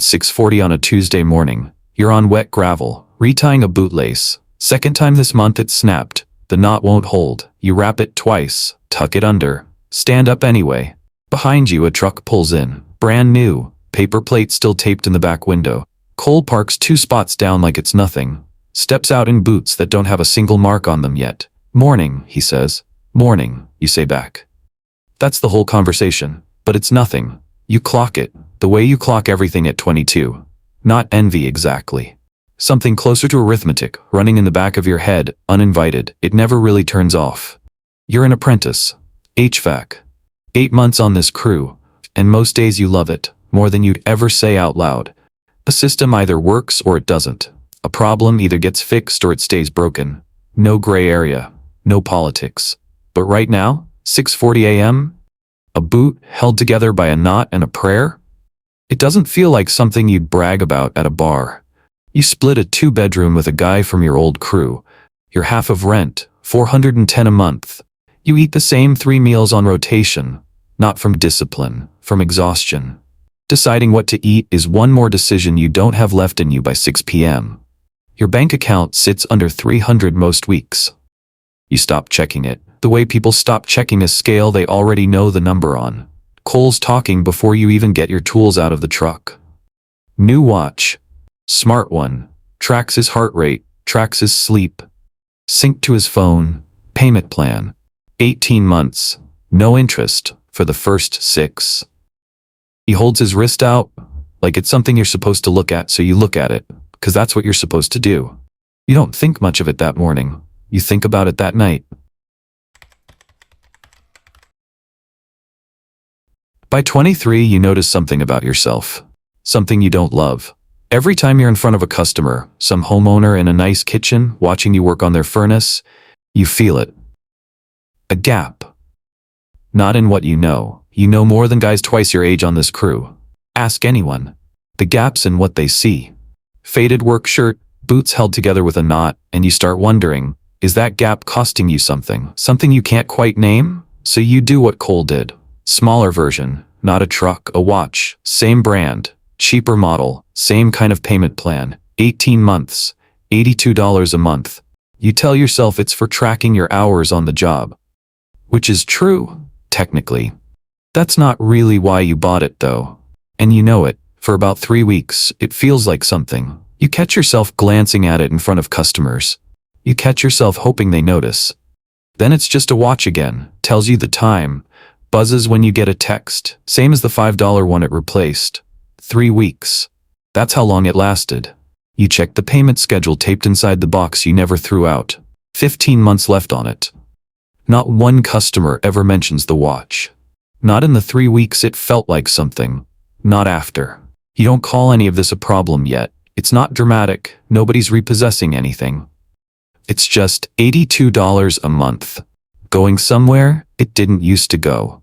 6:40 on a Tuesday morning. You're on wet gravel, retying a bootlace. Second time this month it's snapped. The knot won't hold. You wrap it twice, tuck it under, stand up anyway. Behind you a truck pulls in, brand new, paper plate still taped in the back window. Cole parks 2 spots down like it's nothing. Steps out in boots that don't have a single mark on them yet. "Morning," he says. "Morning," you say back. That's the whole conversation, but it's nothing. You clock it, the way you clock everything at 22. Not envy exactly. Something closer to arithmetic, running in the back of your head, uninvited. It never really turns off. You're an apprentice. HVAC. 8 months on this crew, and most days you love it, more than you'd ever say out loud. A system either works or it doesn't. A problem either gets fixed or it stays broken. No gray area, no politics. But right now, 6:40 a.m., a boot held together by a knot and a prayer? It doesn't feel like something you'd brag about at a bar. You split a 2-bedroom with a guy from your old crew. You're half of rent, $410 a month. You eat the same 3 meals on rotation, not from discipline, from exhaustion. Deciding what to eat is one more decision you don't have left in you by 6 p.m. Your bank account sits under 300 most weeks. You stop checking it, the way people stop checking a scale they already know the number on. Cole's talking before you even get your tools out of the truck. New watch. Smart one. Tracks his heart rate, tracks his sleep. Sync to his phone. Payment plan. 18 months. No interest for the first 6. He holds his wrist out, like it's something you're supposed to look at, so you look at it, because that's what you're supposed to do. You don't think much of it that morning. You think about it that night. By 23, you notice something about yourself. Something you don't love. Every time you're in front of a customer, some homeowner in a nice kitchen, watching you work on their furnace, you feel it. A gap. Not in what you know. You know more than guys twice your age on this crew. Ask anyone. The gap's in what they see. Faded work shirt, boots held together with a knot, and you start wondering, is that gap costing you something? Something you can't quite name? So you do what Cole did. Smaller version, not a truck, a watch, same brand, cheaper model, same kind of payment plan, 18 months, $82 a month. You tell yourself it's for tracking your hours on the job. Which is true, technically. That's not really why you bought it though. And you know it. For about 3 weeks, it feels like something. You catch yourself glancing at it in front of customers. You catch yourself hoping they notice. Then it's just a watch again, tells you the time, buzzes when you get a text, same as the $5 one it replaced. 3 weeks. That's how long it lasted. You check the payment schedule taped inside the box you never threw out. 15 months left on it. Not one customer ever mentions the watch. Not in the 3 weeks it felt like something. Not after. You don't call any of this a problem yet. It's not dramatic. Nobody's repossessing anything. It's just $82 a month. Going somewhere it didn't used to go.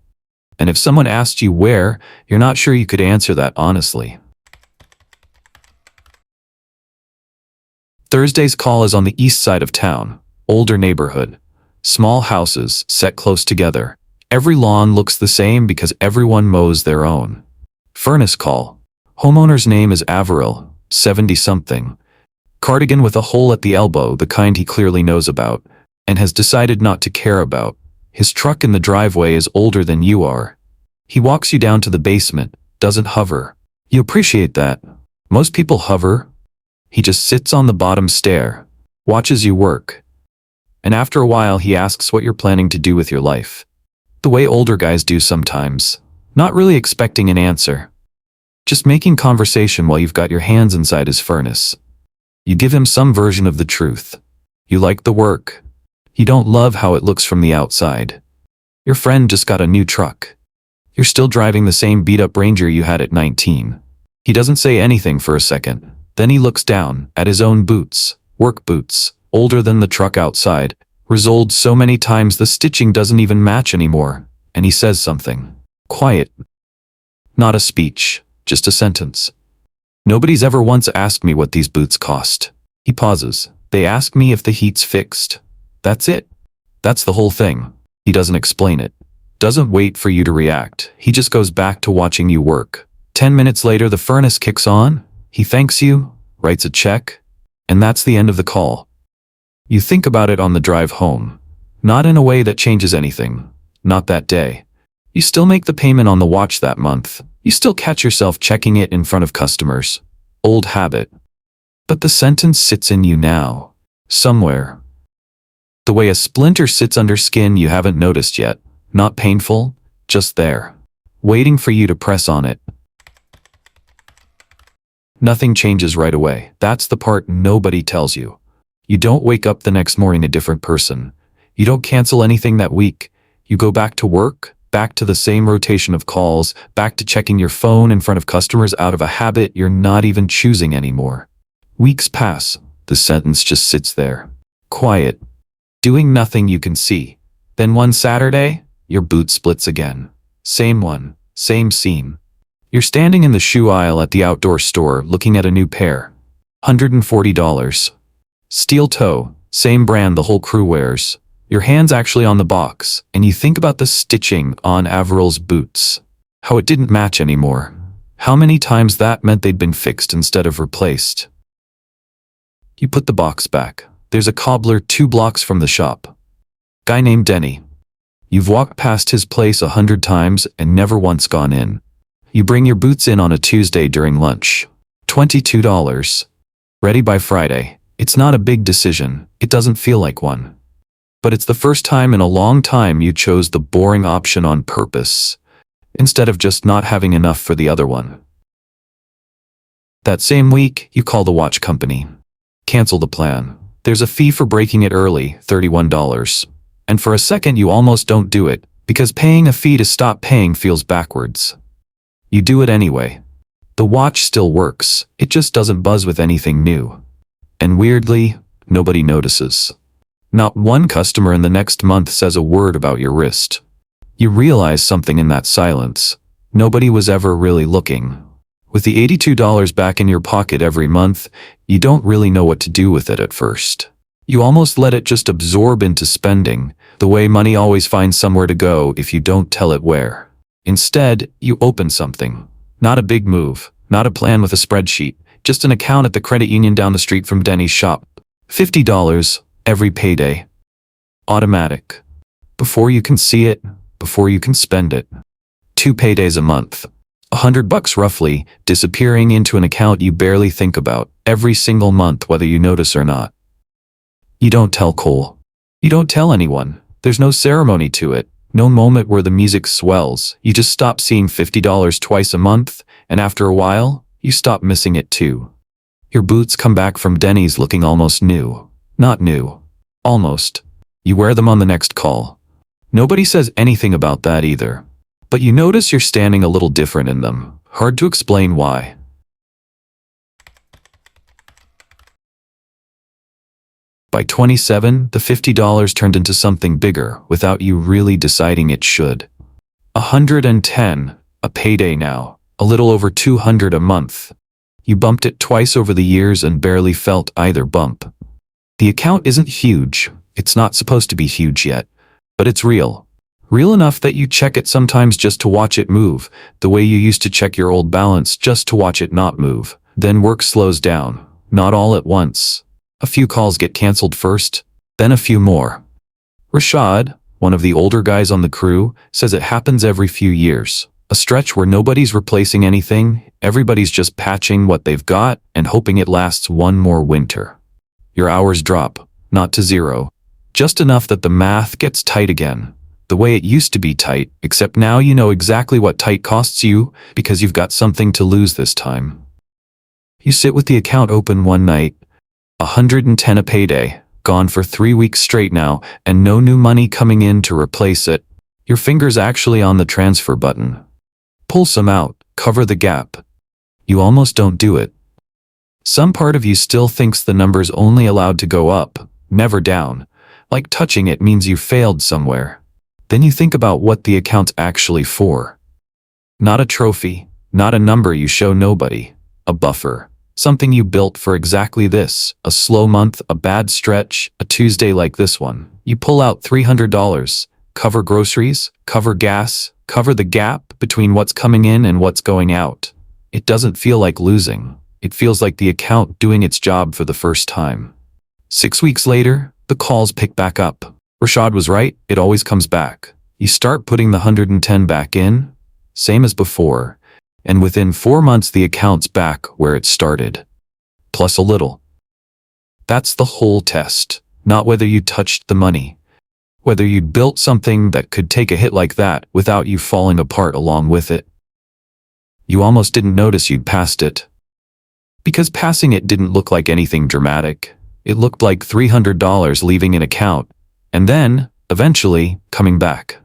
And if someone asked you where, you're not sure you could answer that honestly. Thursday's call is on the east side of town. Older neighborhood. Small houses set close together. Every lawn looks the same because everyone mows their own. Furnace call. Homeowner's name is Averill, 70-something. Cardigan with a hole at the elbow, the kind he clearly knows about, and has decided not to care about. His truck in the driveway is older than you are. He walks you down to the basement, doesn't hover. You appreciate that. Most people hover. He just sits on the bottom stair, watches you work. And after a while he asks what you're planning to do with your life. The way older guys do sometimes, not really expecting an answer. Just making conversation while you've got your hands inside his furnace. You give him some version of the truth. You like the work. You don't love how it looks from the outside. Your friend just got a new truck. You're still driving the same beat-up Ranger you had at 19. He doesn't say anything for a second. Then he looks down at his own boots, work boots, older than the truck outside, resoled so many times the stitching doesn't even match anymore, and he says something. Quiet. Not a speech, just a sentence. Nobody's ever once asked me what these boots cost. He pauses. They ask me if the heat's fixed. That's it. That's the whole thing. He doesn't explain it. Doesn't wait for you to react. He just goes back to watching you work. 10 minutes later, the furnace kicks on. He thanks you, writes a check, and that's the end of the call. You think about it on the drive home. Not in a way that changes anything. Not that day. You still make the payment on the watch that month. You still catch yourself checking it in front of customers. Old habit. But the sentence sits in you now. Somewhere. The way a splinter sits under skin you haven't noticed yet. Not painful, just there. Waiting for you to press on it. Nothing changes right away. That's the part nobody tells you. You don't wake up the next morning a different person. You don't cancel anything that week. You go back to work, back to the same rotation of calls, back to checking your phone in front of customers out of a habit you're not even choosing anymore. Weeks pass. The sentence just sits there. Quiet. Doing nothing you can see. Then one Saturday, your boot splits again. Same one. Same seam. You're standing in the shoe aisle at the outdoor store looking at a new pair. $140. Steel toe. Same brand the whole crew wears. Your hand's actually on the box, and you think about the stitching on Averil's boots. How it didn't match anymore. How many times that meant they'd been fixed instead of replaced. You put the box back. There's a cobbler 2 blocks from the shop. Guy named Denny. You've walked past his place 100 times and never once gone in. You bring your boots in on a Tuesday during lunch. $22. Ready by Friday. It's not a big decision. It doesn't feel like one. But it's the first time in a long time you chose the boring option on purpose, instead of just not having enough for the other one. That same week, you call the watch company. Cancel the plan. There's a fee for breaking it early, $31. And for a second you almost don't do it, because paying a fee to stop paying feels backwards. You do it anyway. The watch still works, it just doesn't buzz with anything new. And weirdly, nobody notices. Not one customer in the next month says a word about your wrist. You realize something in that silence. Nobody was ever really looking. With the $82 back in your pocket every month, you don't really know what to do with it at first. You almost let it just absorb into spending, the way money always finds somewhere to go if you don't tell it where. Instead, you open something. Not a big move, not a plan with a spreadsheet, just an account at the credit union down the street from Denny's shop. $50. Every payday. Automatic. Before you can see it, before you can spend it. 2 paydays a month. $100 roughly, disappearing into an account you barely think about, every single month whether you notice or not. You don't tell Cole. You don't tell anyone. There's no ceremony to it, no moment where the music swells. You just stop seeing $50 twice a month, and after a while, you stop missing it too. Your boots come back from Denny's looking almost new. Not new. Almost. You wear them on the next call. Nobody says anything about that either. But you notice you're standing a little different in them. Hard to explain why. By 27, the $50 turned into something bigger without you really deciding it should. 110, a payday now. A little over 200 a month. You bumped it twice over the years and barely felt either bump. The account isn't huge. It's not supposed to be huge yet. But it's real. Real enough that you check it sometimes just to watch it move, the way you used to check your old balance just to watch it not move. Then work slows down. Not all at once. A few calls get canceled first, then a few more. Rashad, one of the older guys on the crew, says it happens every few years. A stretch where nobody's replacing anything, everybody's just patching what they've got and hoping it lasts one more winter. Your hours drop, not to zero, just enough that the math gets tight again. The way it used to be tight, except now you know exactly what tight costs you because you've got something to lose this time. You sit with the account open one night, 110 a payday, gone for 3 weeks straight now, and no new money coming in to replace it. Your finger's actually on the transfer button. Pull some out, cover the gap. You almost don't do it. Some part of you still thinks the number's only allowed to go up, never down, like touching it means you failed somewhere. Then you think about what the account's actually for. Not a trophy, not a number you show nobody, a buffer. Something you built for exactly this, a slow month, a bad stretch, a Tuesday like this one. You pull out $300, cover groceries, cover gas, cover the gap between what's coming in and what's going out. It doesn't feel like losing. It feels like the account doing its job for the first time. 6 weeks later, the calls pick back up. Rashad was right, it always comes back. You start putting the 110 back in, same as before, and within 4 months the account's back where it started. Plus a little. That's the whole test, not whether you touched the money. Whether you'd built something that could take a hit like that without you falling apart along with it. You almost didn't notice you'd passed it. Because passing it didn't look like anything dramatic. It looked like $300 leaving an account, and then, eventually, coming back.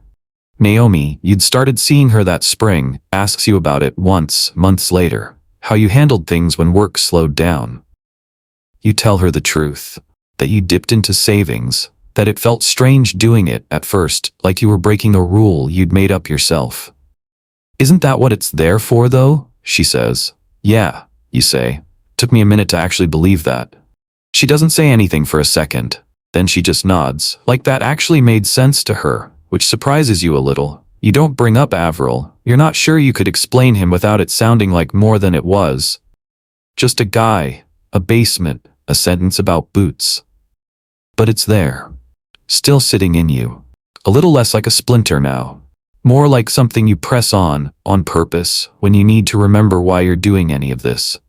Naomi, you'd started seeing her that spring, asks you about it once, months later, how you handled things when work slowed down. You tell her the truth, that you dipped into savings, that it felt strange doing it at first, like you were breaking a rule you'd made up yourself. Isn't that what it's there for, though? She says. Yeah, you say. Took me a minute to actually believe that. She doesn't say anything for a second. Then she just nods, like that actually made sense to her, which surprises you a little. You don't bring up Avril. You're not sure you could explain him without it sounding like more than it was. Just a guy, a basement, a sentence about boots. But it's there. Still sitting in you. A little less like a splinter now. More like something you press on purpose, when you need to remember why you're doing any of this.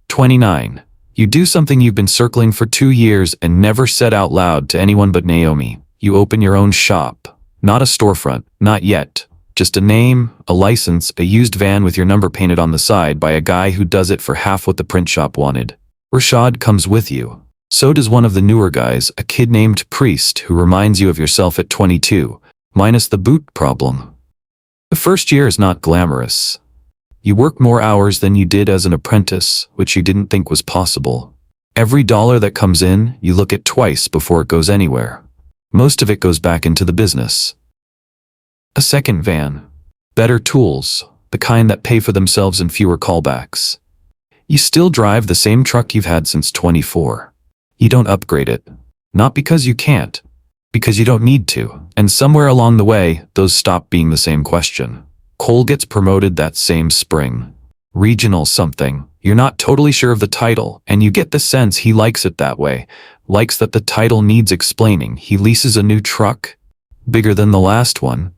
29. You do something you've been circling for 2 years and never said out loud to anyone but Naomi. You open your own shop. Not a storefront, not yet. Just a name, a license, a used van with your number painted on the side by a guy who does it for half what the print shop wanted. Rashad comes with you. So does one of the newer guys, a kid named Priest, who reminds you of yourself at 22, minus the boot problem. The first year is not glamorous. You work more hours than you did as an apprentice, which you didn't think was possible. Every dollar that comes in, you look at twice before it goes anywhere. Most of it goes back into the business. A second van. Better tools, the kind that pay for themselves and fewer callbacks. You still drive the same truck you've had since 24. You don't upgrade it. Not because you can't. Because you don't need to. And somewhere along the way, those stop being the same question. Cole gets promoted that same spring. Regional something. You're not totally sure of the title, and you get the sense he likes it that way. Likes that the title needs explaining. He leases a new truck. Bigger than the last one.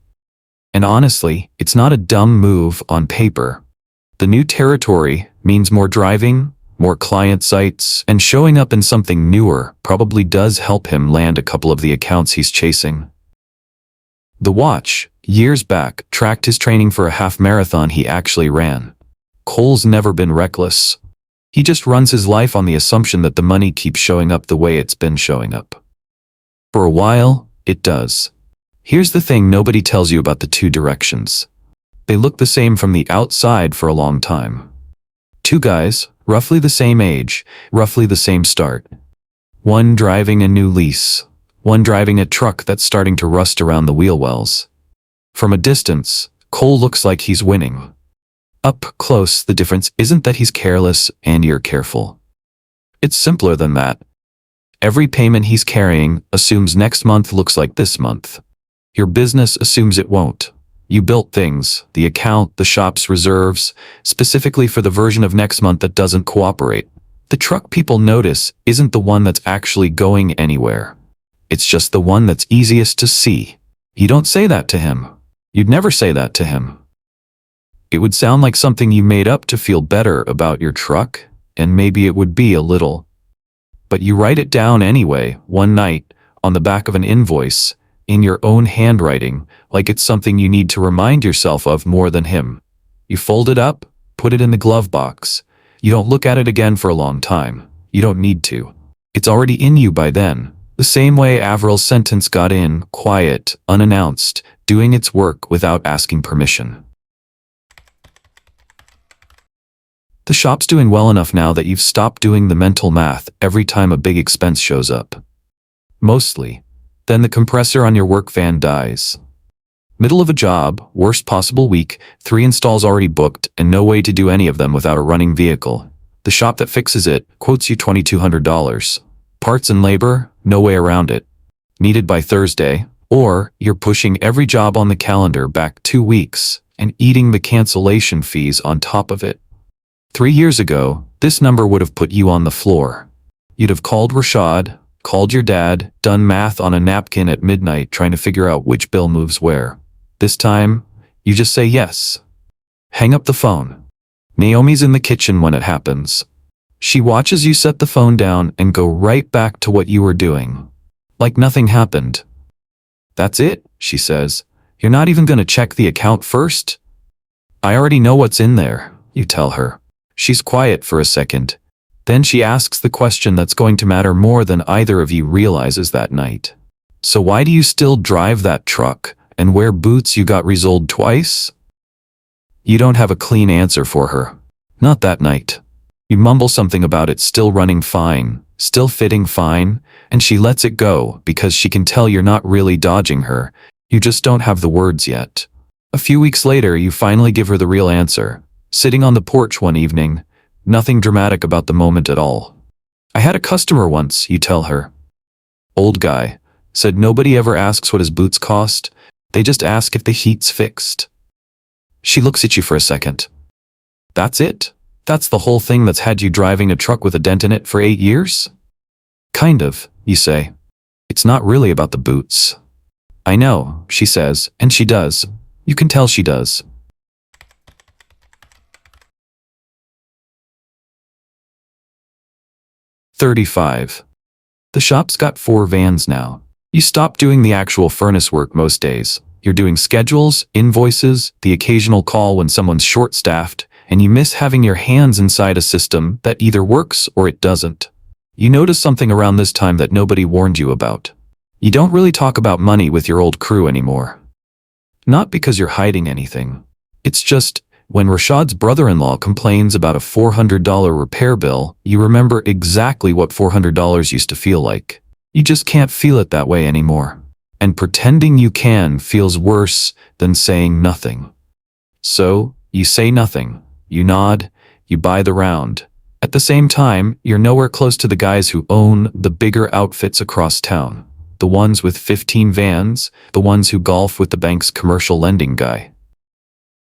And honestly, it's not a dumb move on paper. The new territory means more driving, more client sites, and showing up in something newer probably does help him land a couple of the accounts he's chasing. The watch, years back, tracked his training for a half marathon he actually ran. Cole's never been reckless. He just runs his life on the assumption that the money keeps showing up the way it's been showing up. For a while, it does. Here's the thing nobody tells you about the two directions. They look the same from the outside for a long time. Two guys, roughly the same age, roughly the same start. One driving a new lease. One driving a truck that's starting to rust around the wheel wells. From a distance, Cole looks like he's winning. Up close, the difference isn't that he's careless and you're careful. It's simpler than that. Every payment he's carrying assumes next month looks like this month. Your business assumes it won't. You built things, the account, the shop's reserves, specifically for the version of next month that doesn't cooperate. The truck people notice isn't the one that's actually going anywhere. It's just the one that's easiest to see. You don't say that to him. You'd never say that to him. It would sound like something you made up to feel better about your truck, and maybe it would be a little. But you write it down anyway, one night, on the back of an invoice, in your own handwriting, like it's something you need to remind yourself of more than him. You fold it up, put it in the glove box. You don't look at it again for a long time. You don't need to. It's already in you by then. The same way Avril's sentence got in, quiet, unannounced, doing its work without asking permission. The shop's doing well enough now that you've stopped doing the mental math every time a big expense shows up. Mostly. Then the compressor on your work van dies. Middle of a job, worst possible week, 3 installs already booked, and no way to do any of them without a running vehicle. The shop that fixes it quotes you $2,200. Parts and labor, no way around it. Needed by Thursday, Or you're pushing every job on the calendar back 2 weeks and eating the cancellation fees on top of it. 3 years ago, this number would have put you on the floor. You'd have called Rashad, called your dad, done math on a napkin at midnight trying to figure out which bill moves where. This time, you just say yes. Hang up the phone. Naomi's in the kitchen when it happens. She watches you set the phone down and go right back to what you were doing. Like nothing happened. That's it, she says. You're not even going to check the account first? I already know what's in there, you tell her. She's quiet for a second. Then she asks the question that's going to matter more than either of you realizes that night. So why do you still drive that truck and wear boots you got resoled twice? You don't have a clean answer for her. Not that night. You mumble something about it still running fine, still fitting fine, and she lets it go because she can tell you're not really dodging her. You just don't have the words yet. A few weeks later, you finally give her the real answer. Sitting on the porch one evening, nothing dramatic about the moment at all. I had a customer once, you tell her. Old guy. Said nobody ever asks what his boots cost. They just ask if the heat's fixed. She looks at you for a second. That's it? That's the whole thing that's had you driving a truck with a dent in it for 8 years? Kind of, you say. It's not really about the boots. I know, she says, and she does. You can tell she does. $35. The shop's got 4 vans now. You stop doing the actual furnace work most days. You're doing schedules, invoices, the occasional call when someone's short-staffed, and you miss having your hands inside a system that either works or it doesn't. You notice something around this time that nobody warned you about. You don't really talk about money with your old crew anymore. Not because you're hiding anything. It's just, when Rashad's brother-in-law complains about a $400 repair bill, you remember exactly what $400 used to feel like. You just can't feel it that way anymore. And pretending you can feels worse than saying nothing. So, you say nothing. You nod. You buy the round. At the same time, you're nowhere close to the guys who own the bigger outfits across town. The ones with 15 vans, the ones who golf with the bank's commercial lending guy.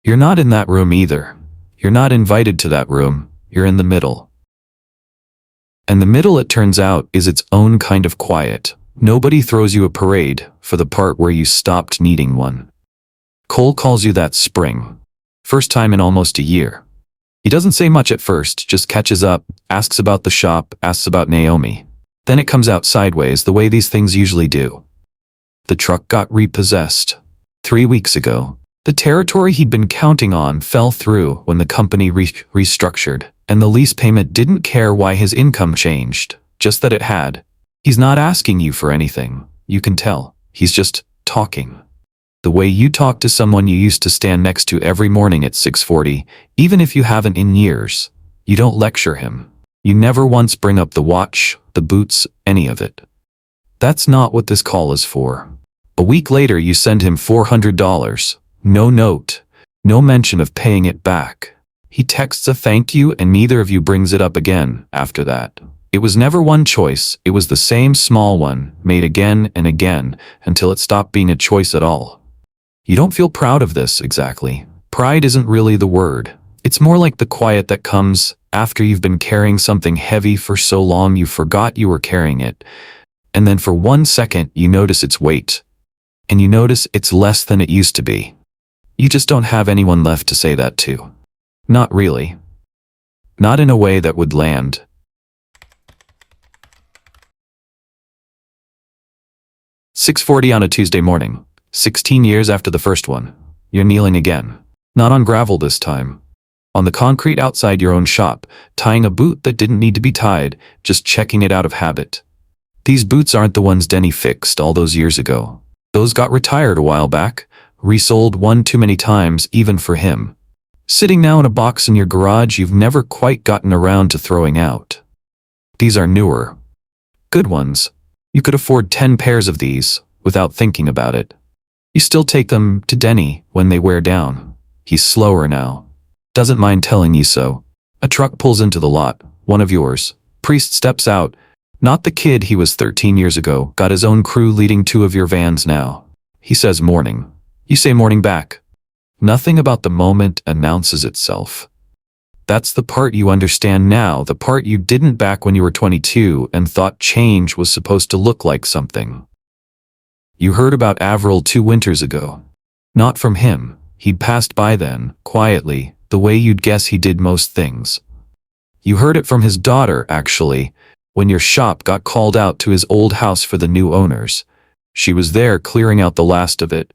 You're not in that room either. You're not invited to that room. You're in the middle. And the middle, it turns out, is its own kind of quiet. Nobody throws you a parade for the part where you stopped needing one. Cole calls you that spring. First time in almost a year. He doesn't say much at first, just catches up, asks about the shop, asks about Naomi. Then it comes out sideways the way these things usually do. The truck got repossessed. 3 weeks ago. The territory he'd been counting on fell through when the company restructured, and the lease payment didn't care why his income changed, just that it had. He's not asking you for anything, you can tell. He's just talking. The way you talk to someone you used to stand next to every morning at 6:40, even if you haven't in years. You don't lecture him. You never once bring up the watch, the boots, any of it. That's not what this call is for. A week later you send him $400. No note. No mention of paying it back. He texts a thank you and neither of you brings it up again after that. It was never one choice, it was the same small one, made again and again, until it stopped being a choice at all. You don't feel proud of this exactly. Pride isn't really the word. It's more like the quiet that comes after you've been carrying something heavy for so long you forgot you were carrying it. And then for 1 second you notice its weight. And you notice it's less than it used to be. You just don't have anyone left to say that to. Not really. Not in a way that would land. $6:40 on a Tuesday morning. 16 years after the first one. You're kneeling again. Not on gravel this time. On the concrete outside your own shop, tying a boot that didn't need to be tied, just checking it out of habit. These boots aren't the ones Denny fixed all those years ago. Those got retired a while back. Resold one too many times, even for him. Sitting now in a box in your garage you've never quite gotten around to throwing out. These are newer. Good ones. You could afford 10 pairs of these, without thinking about it. You still take them to Denny when they wear down. He's slower now. Doesn't mind telling you so. A truck pulls into the lot, one of yours. Priest steps out. Not the kid he was 13 years ago, got his own crew leading 2 of your vans now. He says morning. You say morning back. Nothing about the moment announces itself. That's the part you understand now, the part you didn't back when you were 22 and thought change was supposed to look like something. You heard about Avril 2 winters ago. Not from him. He'd passed by then, quietly, the way you'd guess he did most things. You heard it from his daughter, actually, when your shop got called out to his old house for the new owners. She was there clearing out the last of it.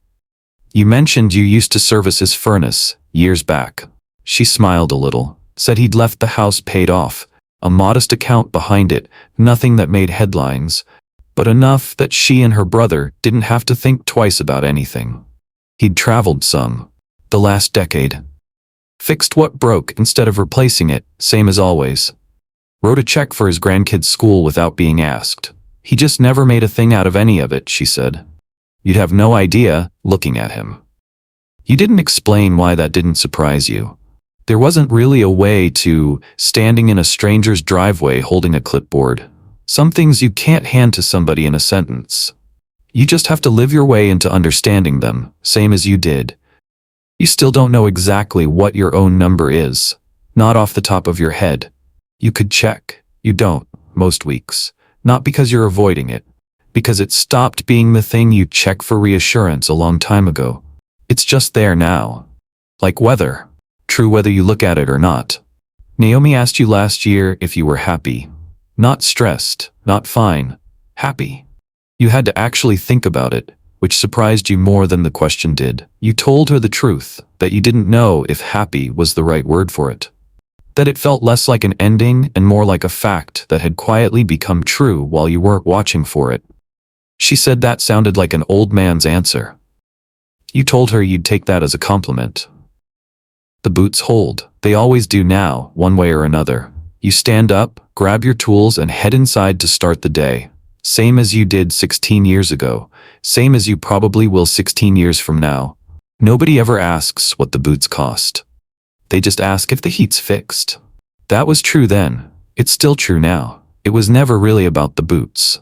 You mentioned you used to service his furnace, years back. She smiled a little, said he'd left the house paid off, a modest account behind it, nothing that made headlines, but enough that she and her brother didn't have to think twice about anything. He'd traveled some, the last decade. Fixed what broke instead of replacing it, same as always. Wrote a check for his grandkids' school without being asked. He just never made a thing out of any of it, she said. You'd have no idea, looking at him. You didn't explain why that didn't surprise you. There wasn't really a way to standing in a stranger's driveway holding a clipboard. Some things you can't hand to somebody in a sentence. You just have to live your way into understanding them, same as you did. You still don't know exactly what your own number is, not off the top of your head. You could check. You don't, most weeks. Not because you're avoiding it, because it stopped being the thing you check for reassurance a long time ago. It's just there now. Like weather. True whether you look at it or not. Naomi asked you last year if you were happy. Not stressed, not fine. Happy. You had to actually think about it, which surprised you more than the question did. You told her the truth, that you didn't know if happy was the right word for it. That it felt less like an ending and more like a fact that had quietly become true while you weren't watching for it. She said that sounded like an old man's answer. You told her you'd take that as a compliment. The boots hold. They always do now, one way or another. You stand up, grab your tools and head inside to start the day. Same as you did 16 years ago. Same as you probably will 16 years from now. Nobody ever asks what the boots cost. They just ask if the heat's fixed. That was true then. It's still true now. It was never really about the boots.